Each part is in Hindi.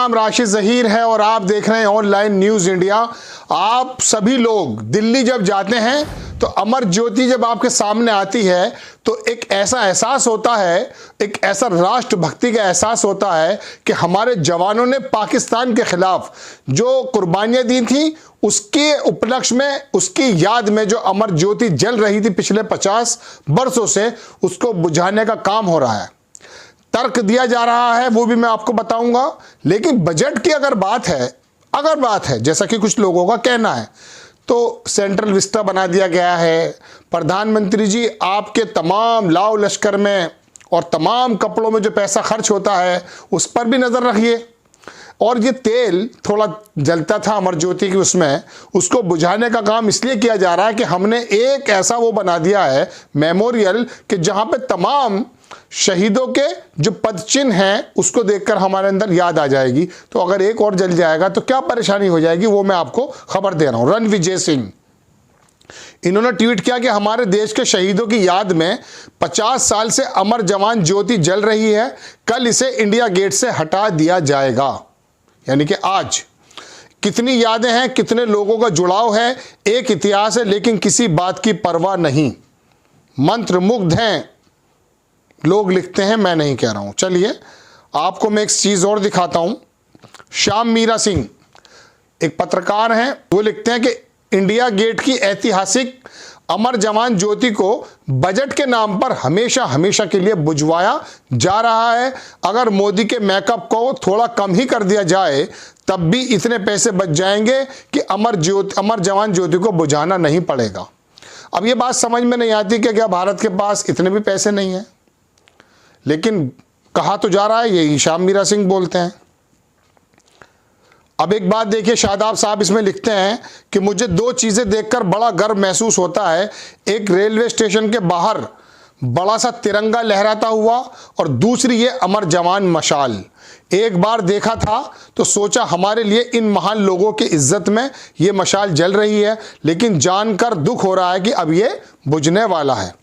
नाम राशिद ज़हीर है और आप देख रहे हैं ऑनलाइन न्यूज़ इंडिया। आप सभी लोग दिल्ली जब जाते हैं तो अमर ज्योति जब आपके सामने आती है तो एक ऐसा एहसास होता है, एक ऐसा राष्ट्रभक्ति का एहसास होता है कि हमारे जवानों ने पाकिस्तान के खिलाफ जो कुर्बानियां दी थी उसके उपलक्ष्य में, उसकी याद में जो अमर ज्योति जल रही थी पिछले 50 वर्षों से, उसको बुझाने का काम हो रहा है। तर्क दिया जा रहा है वो भी मैं आपको बताऊंगा। लेकिन बजट की अगर बात है जैसा कि कुछ लोगों का कहना है तो सेंट्रल विस्टा बना दिया गया है। प्रधानमंत्री जी आपके तमाम लाव लश्कर में और तमाम कपड़ों में जो पैसा खर्च होता है उस पर भी नज़र रखिए। और ये तेल थोड़ा जलता था अमर ज्योति की, उसमें उसको बुझाने का काम इसलिए किया जा रहा है कि हमने एक ऐसा वो बना दिया है मेमोरियल कि जहाँ पे तमाम शहीदों के जो पद चिन्ह हैं उसको देखकर हमारे अंदर याद आ जाएगी। तो अगर एक और जल जाएगा तो क्या परेशानी हो जाएगी, वो मैं आपको खबर दे रहा हूं। रणविजय सिंह इन्होंने ट्वीट किया कि हमारे देश के शहीदों की याद में 50 साल से अमर जवान ज्योति जल रही है, कल इसे इंडिया गेट से हटा दिया जाएगा। यानी कि आज कितनी यादें हैं, कितने लोगों का जुड़ाव है, एक इतिहास है, लेकिन किसी बात की परवाह नहीं। मंत्रमुग्ध हैं लोग लिखते हैं, मैं नहीं कह रहा हूं। चलिए आपको मैं एक चीज और दिखाता हूं। श्याम मीरा सिंह एक पत्रकार हैं, वो लिखते हैं कि इंडिया गेट की ऐतिहासिक अमर जवान ज्योति को बजट के नाम पर हमेशा हमेशा के लिए बुझवाया जा रहा है। अगर मोदी के मेकअप को थोड़ा कम ही कर दिया जाए तब भी इतने पैसे बच जाएंगे कि अमर जवान ज्योति को बुझाना नहीं पड़ेगा। अब ये बात समझ में नहीं आती कि क्या भारत के पास इतने भी पैसे नहीं हैं, लेकिन कहा तो जा रहा है, यही श्याम मीरा सिंह बोलते हैं। अब एक बात देखिए, शादाब साहब इसमें लिखते हैं कि मुझे दो चीज़ें देखकर बड़ा गर्व महसूस होता है। एक, रेलवे स्टेशन के बाहर बड़ा सा तिरंगा लहराता हुआ, और दूसरी ये अमर जवान मशाल। एक बार देखा था तो सोचा हमारे लिए इन महान लोगों की इज्जत में ये मशाल जल रही है, लेकिन जानकर दुख हो रहा है कि अब ये बुझने वाला है।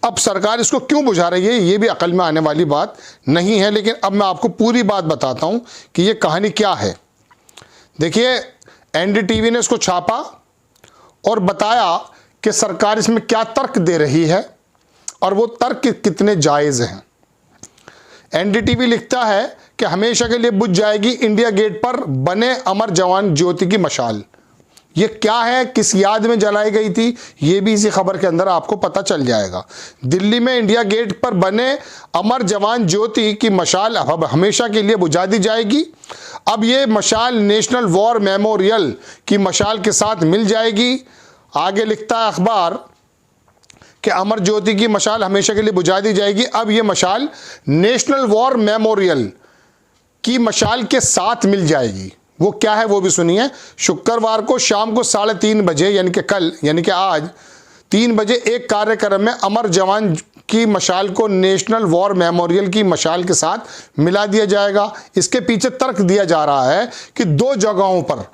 अब सरकार इसको क्यों बुझा रही है ये भी अकल में आने वाली बात नहीं है, लेकिन अब मैं आपको पूरी बात बताता हूं कि ये कहानी क्या है। देखिए, एनडीटीवी ने इसको छापा और बताया कि सरकार इसमें क्या तर्क दे रही है और वो तर्क कितने जायज़ हैं। एनडीटीवी लिखता है कि हमेशा के लिए बुझ जाएगी इंडिया गेट पर बने अमर जवान ज्योति की मशाल। ये क्या है, किस याद में जलाई गई थी, ये भी इसी खबर के अंदर आपको पता चल जाएगा। दिल्ली में इंडिया गेट पर बने अमर जवान ज्योति की मशाल अब हमेशा के लिए बुझा दी जाएगी। अब ये मशाल नेशनल वॉर मेमोरियल की मशाल के साथ मिल जाएगी। आगे लिखता है अखबार कि अमर ज्योति की मशाल हमेशा के लिए बुझा दी जाएगी। अब ये मशाल नेशनल वॉर मेमोरियल की मशाल के साथ मिल जाएगी। वो क्या है वो भी सुनिए। शुक्रवार को शाम को 3:30 बजे, यानी कि कल, यानी कि आज 3 बजे एक कार्यक्रम में अमर जवान की मशाल को नेशनल वॉर मेमोरियल की मशाल के साथ मिला दिया जाएगा। इसके पीछे तर्क दिया जा रहा है कि 2 जगहों पर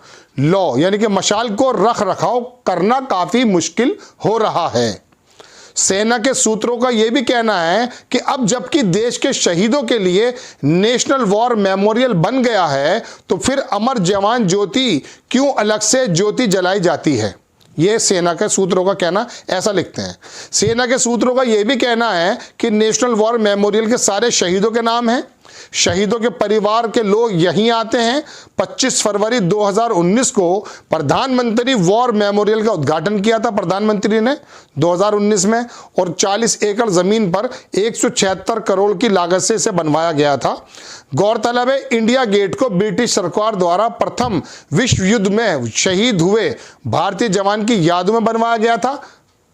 लॉ यानी कि मशाल को रख रखाव करना काफ़ी मुश्किल हो रहा है। सेना के सूत्रों का यह भी कहना है कि अब जबकि देश के शहीदों के लिए नेशनल वॉर मेमोरियल बन गया है तो फिर अमर जवान ज्योति क्यों अलग से ज्योति जलाई जाती है। यह सेना के सूत्रों का कहना, ऐसा लिखते हैं। सेना के सूत्रों का यह भी कहना है कि नेशनल वॉर मेमोरियल के सारे शहीदों के नाम हैं, शहीदों के परिवार के लोग यहीं आते हैं। 25 फरवरी 2019 को प्रधानमंत्री वॉर मेमोरियल का उद्घाटन किया था प्रधानमंत्री ने 2019 में, और 40 एकड़ जमीन पर 176 करोड़ की लागत से इसे बनवाया गया था। गौरतलब है, इंडिया गेट को ब्रिटिश सरकार द्वारा प्रथम विश्व युद्ध में शहीद हुए भारतीय जवान की यादों में बनवाया गया था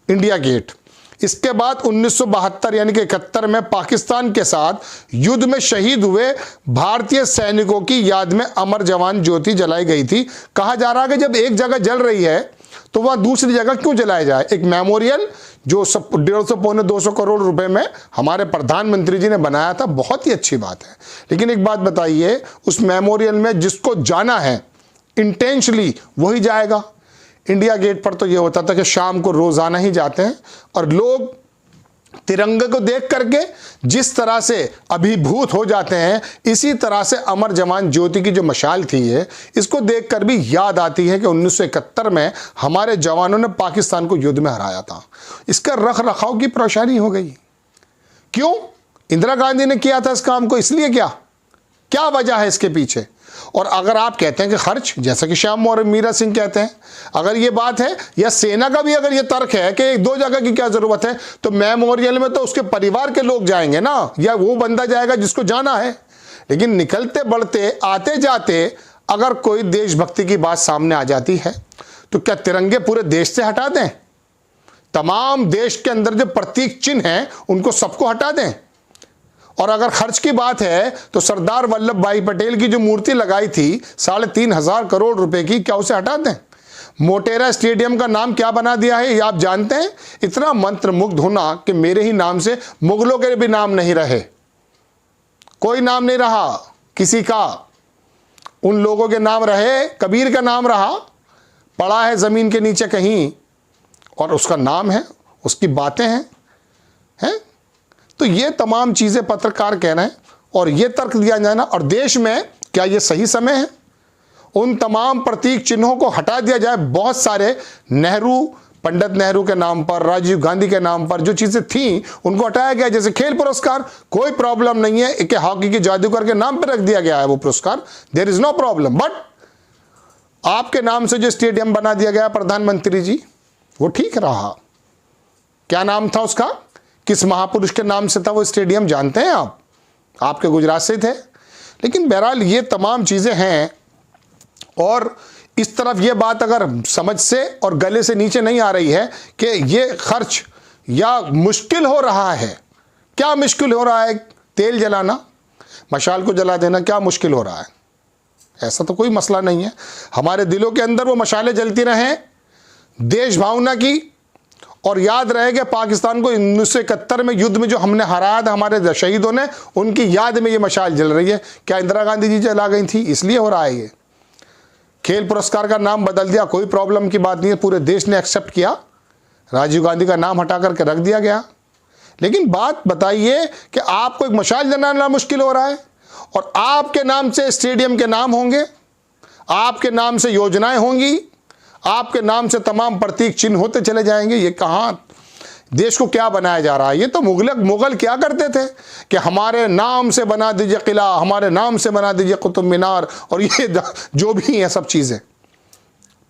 इंडिया गेट। इसके बाद 1972 यानी कि 71 में पाकिस्तान के साथ युद्ध में शहीद हुए भारतीय सैनिकों की याद में अमर जवान ज्योति जलाई गई थी। कहा जा रहा है कि जब एक जगह जल रही है तो वह दूसरी जगह क्यों जलाया जाए। एक मेमोरियल जो 150 पौने 200 करोड़ रुपए में हमारे प्रधानमंत्री जी ने बनाया था, बहुत ही अच्छी बात है। लेकिन एक बात बताइए, उस मेमोरियल में जिसको जाना है इंटेंशनली वही जाएगा। इंडिया गेट पर तो ये होता था कि शाम को रोज़ाना ही जाते हैं और लोग तिरंगे को देख करके जिस तरह से अभिभूत हो जाते हैं, इसी तरह से अमर जवान ज्योति की जो मशाल थी है, इसको देखकर भी याद आती है कि 1971 में हमारे जवानों ने पाकिस्तान को युद्ध में हराया था। इसका रख रखाव की परेशानी हो गई। क्यों? इंदिरा गांधी ने किया था इस काम को, इसलिए क्या वजह है इसके पीछे? और अगर आप कहते हैं कि खर्च, जैसा कि श्याम और मीरा सिंह कहते हैं, अगर ये बात है, या सेना का भी अगर ये तर्क है कि एक दो जगह की क्या जरूरत है, तो मेमोरियल में तो उसके परिवार के लोग जाएंगे ना, या वो बंदा जाएगा जिसको जाना है। लेकिन निकलते बढ़ते आते जाते अगर कोई देशभक्ति की बात सामने आ जाती है, तो क्या तिरंगे पूरे देश से हटा दें? तमाम देश के अंदर जो प्रतीक चिन्ह हैं उनको सबको हटा दें? और अगर खर्च की बात है तो सरदार वल्लभ भाई पटेल की जो मूर्ति लगाई थी 3,500 करोड़ रुपए की, क्या उसे हटा दें? मोटेरा स्टेडियम का नाम क्या बना दिया है ये आप जानते हैं? इतना मंत्रमुग्ध होना कि मेरे ही नाम से मुगलों के भी नाम नहीं रहे, कोई नाम नहीं रहा किसी का, उन लोगों के नाम रहे, कबीर का नाम रहा, पड़ा है जमीन के नीचे कहीं, और उसका नाम है, उसकी बातें हैं। तो ये तमाम चीज़ें पत्रकार कह रहे हैं और ये तर्क दिया जाना, और देश में क्या ये सही समय है? उन तमाम प्रतीक चिन्हों को हटा दिया जाए। बहुत सारे नेहरू, पंडित नेहरू के नाम पर, राजीव गांधी के नाम पर जो चीज़ें थीं उनको हटाया गया। जैसे खेल पुरस्कार, कोई प्रॉब्लम नहीं है कि हॉकी के जादूगर के नाम पर रख दिया गया है वो पुरस्कार, there is no problem. But आपके नाम से जो स्टेडियम बना दिया गया प्रधानमंत्री जी, वो ठीक रहा? क्या नाम था उसका? किस महापुरुष के नाम से था वो स्टेडियम, जानते हैं आप? आपके गुजरात से थे। लेकिन बहरहाल ये तमाम चीज़ें हैं, और इस तरफ ये बात अगर समझ से और गले से नीचे नहीं आ रही है कि ये खर्च या मुश्किल हो रहा है। क्या मुश्किल हो रहा है? तेल जलाना, मशाल को जला देना, क्या मुश्किल हो रहा है? ऐसा तो कोई मसला नहीं है। हमारे दिलों के अंदर वो मशालें जलती रहें देश भावना की, और याद रहे कि पाकिस्तान को 1971 में युद्ध में जो हमने हराया था हमारे शहीदों ने, उनकी याद में ये मशाल जल रही है। क्या इंदिरा गांधी जी जला गई थी इसलिए हो रहा है ये? खेल पुरस्कार का नाम बदल दिया, कोई प्रॉब्लम की बात नहीं है, पूरे देश ने एक्सेप्ट किया, राजीव गांधी का नाम हटा करके रख दिया गया। लेकिन बात बताइए कि आपको एक मशाल जलाना मुश्किल हो रहा है, और आपके नाम से स्टेडियम के नाम होंगे, आपके नाम से योजनाएं होंगी, आपके नाम से तमाम प्रतीक चिन्ह होते चले जाएंगे। ये कहाँ देश को क्या बनाया जा रहा है? ये तो मुगल क्या करते थे कि हमारे नाम से बना दीजिए किला, हमारे नाम से बना दीजिए कुतुब मीनार, और ये जो भी है सब चीज़ें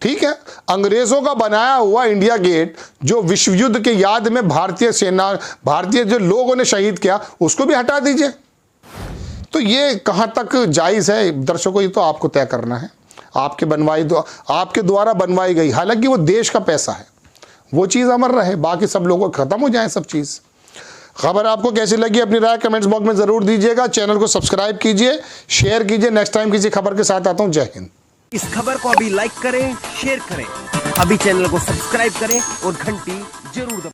ठीक है। अंग्रेज़ों का बनाया हुआ इंडिया गेट जो विश्व युद्ध के याद में भारतीय सेना, भारतीय जो लोगों ने शहीद किया, उसको भी हटा दीजिए। तो ये कहाँ तक जायज़ है दर्शकों, ये तो आपको तय करना है। आपके द्वारा बनवाई गई, हालांकि वो देश का पैसा है, वो चीज़ अमर रहे, बाकी सब लोगों को ख़त्म हो जाए सब चीज़। खबर आपको कैसी लगी अपनी राय कमेंट्स बॉक्स में ज़रूर दीजिएगा। चैनल को सब्सक्राइब कीजिए, शेयर कीजिए। नेक्स्ट टाइम किसी खबर के साथ आता हूँ। जय हिंद। इस खबर को अभी लाइक करें, शेयर करें, अभी चैनल को सब्सक्राइब करें और घंटी जरूर दबाएं।